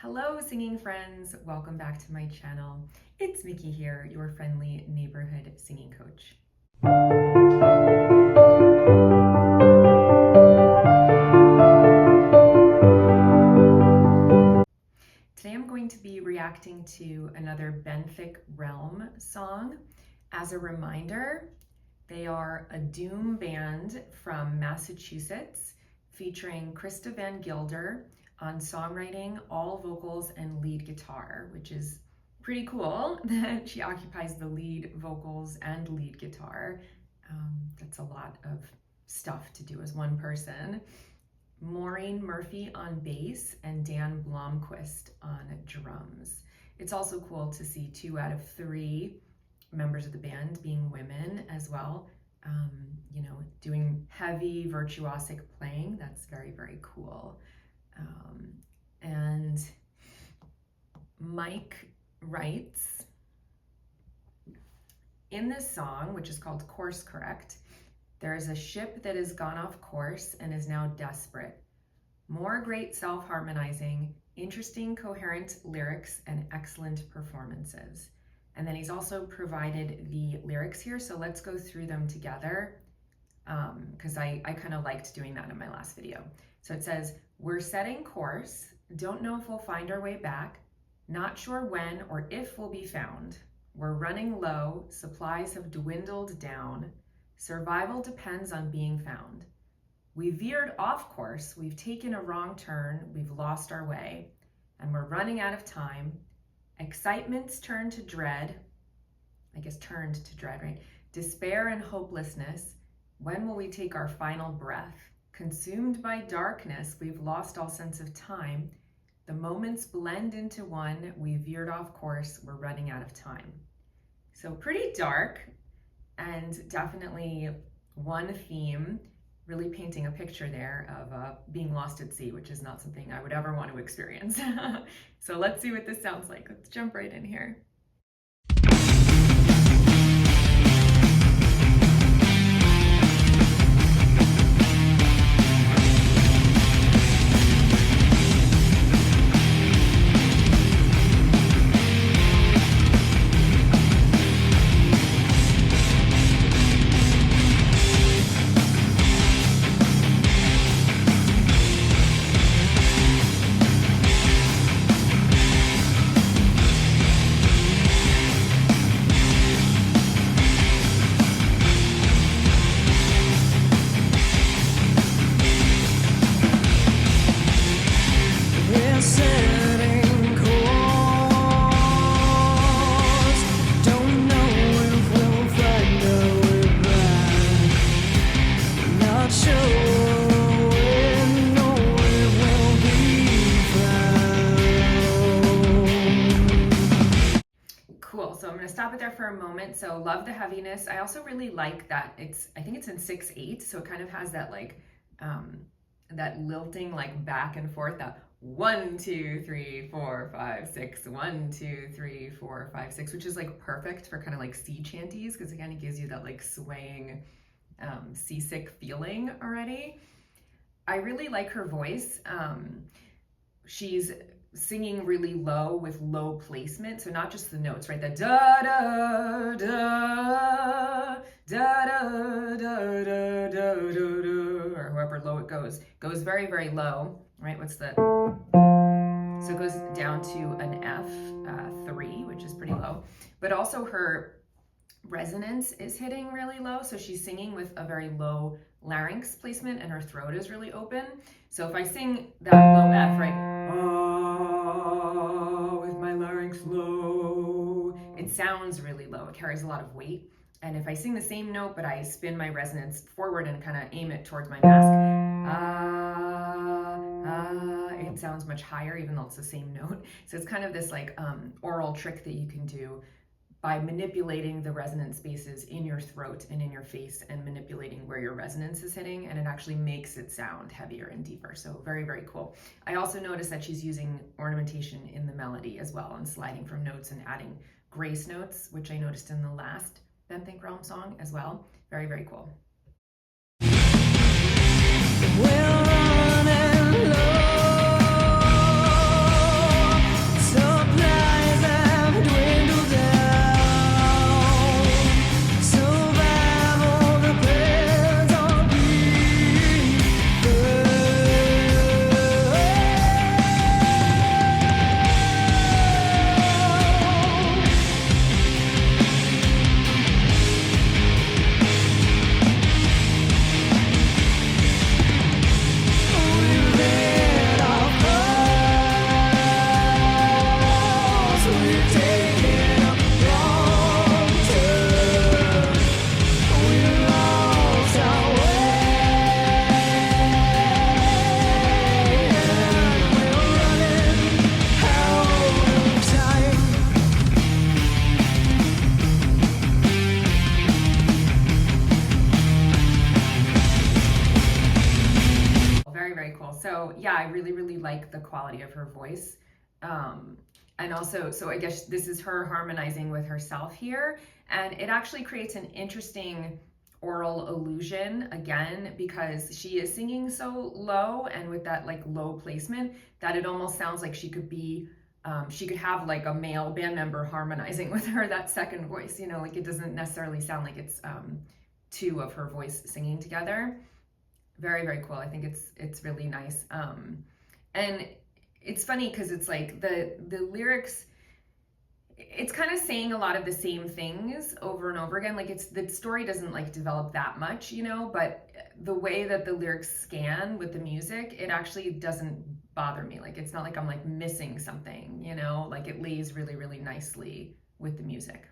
Hello, singing friends. Welcome back to my channel. It's Mickey here, your friendly neighborhood singing coach. Today I'm going to be reacting to another Benthic Realm song. As a reminder, they are a doom band from Massachusetts featuring Krista Van Gilder on songwriting, all vocals, and lead guitar, which is pretty cool that she occupies the lead vocals and lead guitar. That's a lot of stuff to do as one person. Maureen Murphy on bass and Dan Blomquist on drums. It's also cool to see 2 out of 3 members of the band being women as well. Doing heavy virtuosic playing. That's very, very cool. And Mike writes, in this song, which is called Course Correct, there is a ship that has gone off course and is now desperate. More great self-harmonizing, interesting, coherent lyrics, and excellent performances. And then he's also provided the lyrics here, so let's go through them together, because I kind of liked doing that in my last video. So it says, we're setting course, don't know if we'll find our way back, not sure when or if we'll be found. We're running low, supplies have dwindled down, survival depends on being found. We veered off course, we've taken a wrong turn, we've lost our way, and we're running out of time. Excitement's turned to dread, turned to dread, right? Despair and hopelessness. When will we take our final breath? Consumed by darkness, we've lost all sense of time. The moments blend into one, we veered off course, we're running out of time. So pretty dark, and definitely one theme, really painting a picture there of being lost at sea, which is not something I would ever want to experience. So let's see what this sounds like. Let's jump right in here. Cool, so I'm gonna stop it there for a moment. So love the heaviness. I also really like that I think it's in 6/8, so it kind of has that that lilting back and forth, that 1, 2, 3, 4, 5, 6, 1, 2, 3, 4, 5, 6, which is perfect for kind of sea chanties, because it kind of gives you that swaying seasick feeling already. I really like her voice. She's singing really low with low placement, so not just the notes, right? The da da da da da da da da da, or however low it goes very, very low, right? So it goes down to an F3, which is pretty low, but also her resonance is hitting really low, so she's singing with a very low larynx placement and her throat is really open. So if I sing that low F, right, with my larynx low, it sounds really low, it carries a lot of weight. And if I sing the same note but I spin my resonance forward and kind of aim it towards my mask, it sounds much higher even though it's the same note. So it's kind of this oral trick that you can do by manipulating the resonance spaces in your throat and in your face and manipulating where your resonance is hitting, and it actually makes it sound heavier and deeper. So very, very cool. I also noticed that she's using ornamentation in the melody as well and sliding from notes and adding grace notes, which I noticed in the last Benthic Realm song as well. Very, very cool. We're running low. quality of her voice. And also, so I guess this is her harmonizing with herself here. And it actually creates an interesting oral illusion again, because she is singing so low and with that like low placement that it almost sounds like she could have like a male band member harmonizing with her, that second voice, you know, like it doesn't necessarily sound like it's two of her voice singing together. Very, very cool. I think it's really nice. And it's funny because it's like the lyrics, it's kind of saying a lot of the same things over and over again. Like the story doesn't like develop that much, you know, but the way that the lyrics scan with the music, it actually doesn't bother me. Like it's not like I'm like missing something, you know, like it lays really, really nicely with the music.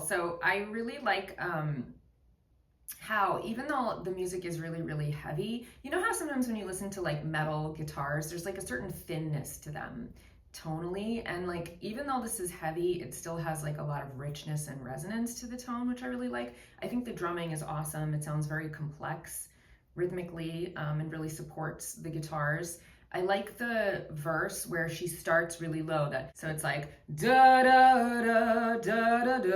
So I really like how, even though the music is really, really heavy, you know how sometimes when you listen to like metal guitars, there's like a certain thinness to them tonally, and like even though this is heavy, it still has like a lot of richness and resonance to the tone, which I really like. I think the drumming is awesome. It sounds very complex rhythmically, and really supports the guitars. I like the verse where she starts really low, so it's like da da da da da da,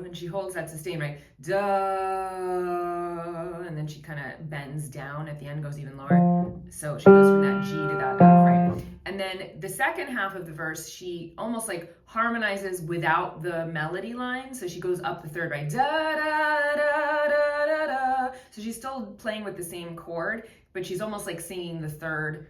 and she holds that sustain, right? Da, and then she kind of bends down at the end, goes even lower. So she goes from that G to that F, right? And then the second half of the verse, she almost like harmonizes without the melody line. So she goes up the third, right? Da da da da da da. So she's still playing with the same chord, but she's almost like singing the third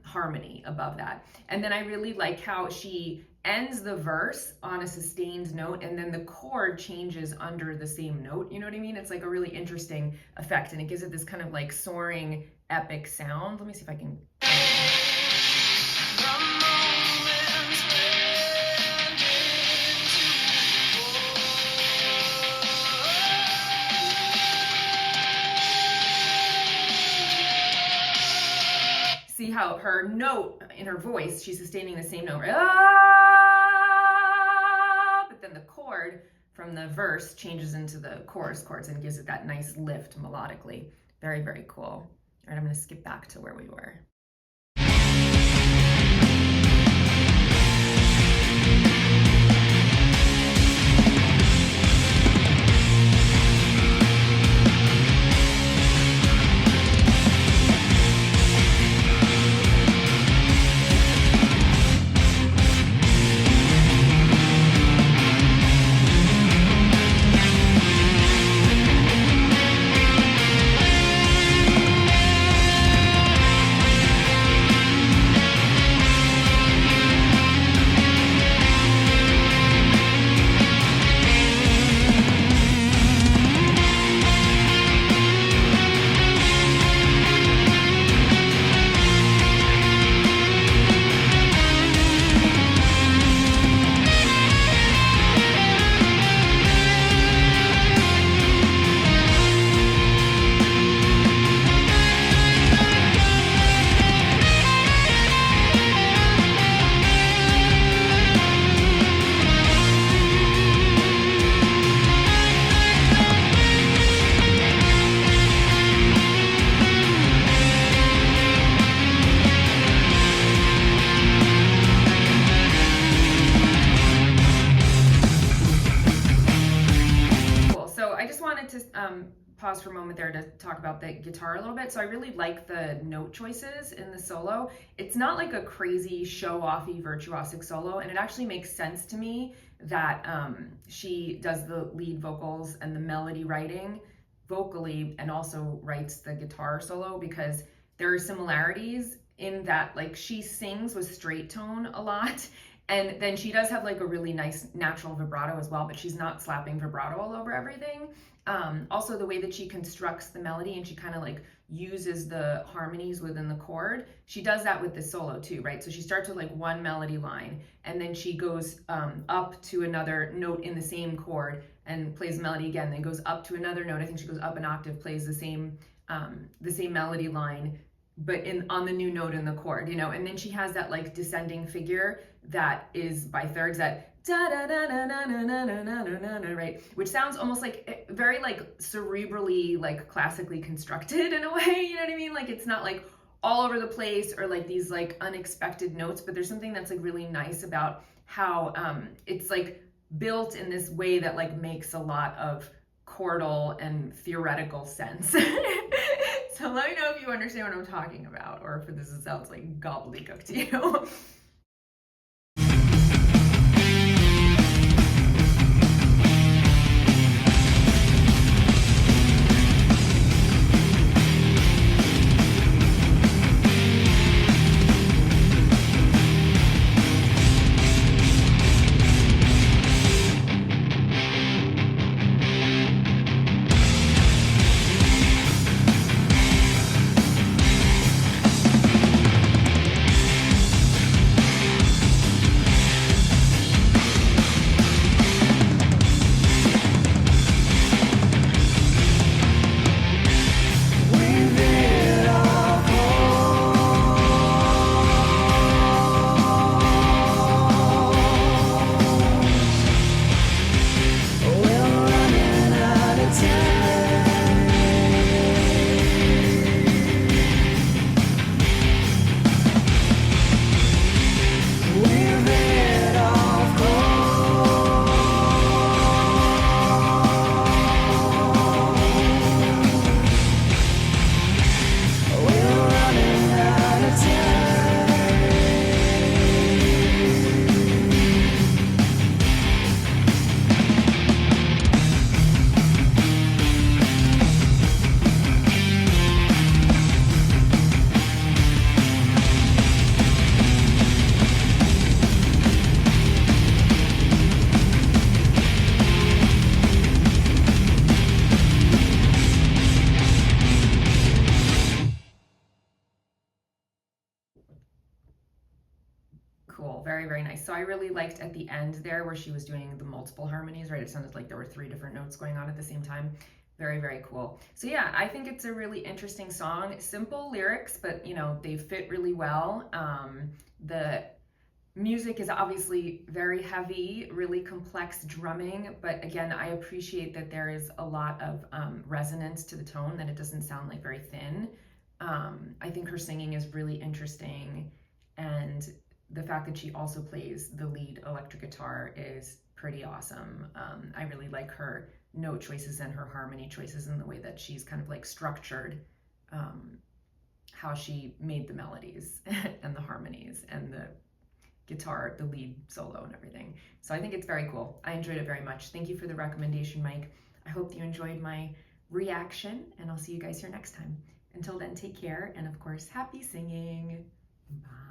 harmony above that. And then I really like how she ends the verse on a sustained note, and then the chord changes under the same note. You know what I mean? It's like a really interesting effect, and it gives it this kind of like soaring, epic sound. Let me see if I can. See how her note in her voice, she's sustaining the same note, but then the chord from the verse changes into the chorus chords and gives it that nice lift melodically. Very, very cool. All right, I'm going to skip back to where we were. pause for a moment there to talk about the guitar a little bit. So I really like the note choices in the solo. It's not like a crazy show-offy virtuosic solo, and it actually makes sense to me that she does the lead vocals and the melody writing vocally and also writes the guitar solo, because there are similarities in that, like, she sings with straight tone a lot, and then she does have like a really nice natural vibrato as well, but she's not slapping vibrato all over everything. Also, the way that she constructs the melody and she kind of like uses the harmonies within the chord, she does that with the solo too, right? So she starts with like one melody line, and then she goes up to another note in the same chord and plays the melody again, then goes up to another note. I think she goes up an octave, plays the same melody line, but on the new note in the chord, you know. And then she has that like descending figure that is by thirds, that da da da da da da da da da da, right? Which sounds almost like very like cerebrally, like classically constructed in a way, you know what I mean? Like it's not like all over the place or like these like unexpected notes, but there's something that's like really nice about how it's like built in this way that like makes a lot of chordal and theoretical sense. So let me know if you understand what I'm talking about, or if this sounds like gobbledygook to you. Cool, very, very nice. So I really liked at the end there where she was doing the multiple harmonies, right? It sounded like there were 3 different notes going on at the same time. Very, very cool. So yeah, I think it's a really interesting song. Simple lyrics, but you know, they fit really well. The music is obviously very heavy, really complex drumming, but again, I appreciate that there is a lot of resonance to the tone, that it doesn't sound like very thin. I think her singing is really interesting, and the fact that she also plays the lead electric guitar is pretty awesome. I really like her note choices and her harmony choices, and the way that she's kind of like structured how she made the melodies and the harmonies and the guitar, the lead solo and everything. So I think it's very cool. I enjoyed it very much. Thank you for the recommendation, Mike. I hope you enjoyed my reaction, and I'll see you guys here next time. Until then, take care, and of course, happy singing. Bye.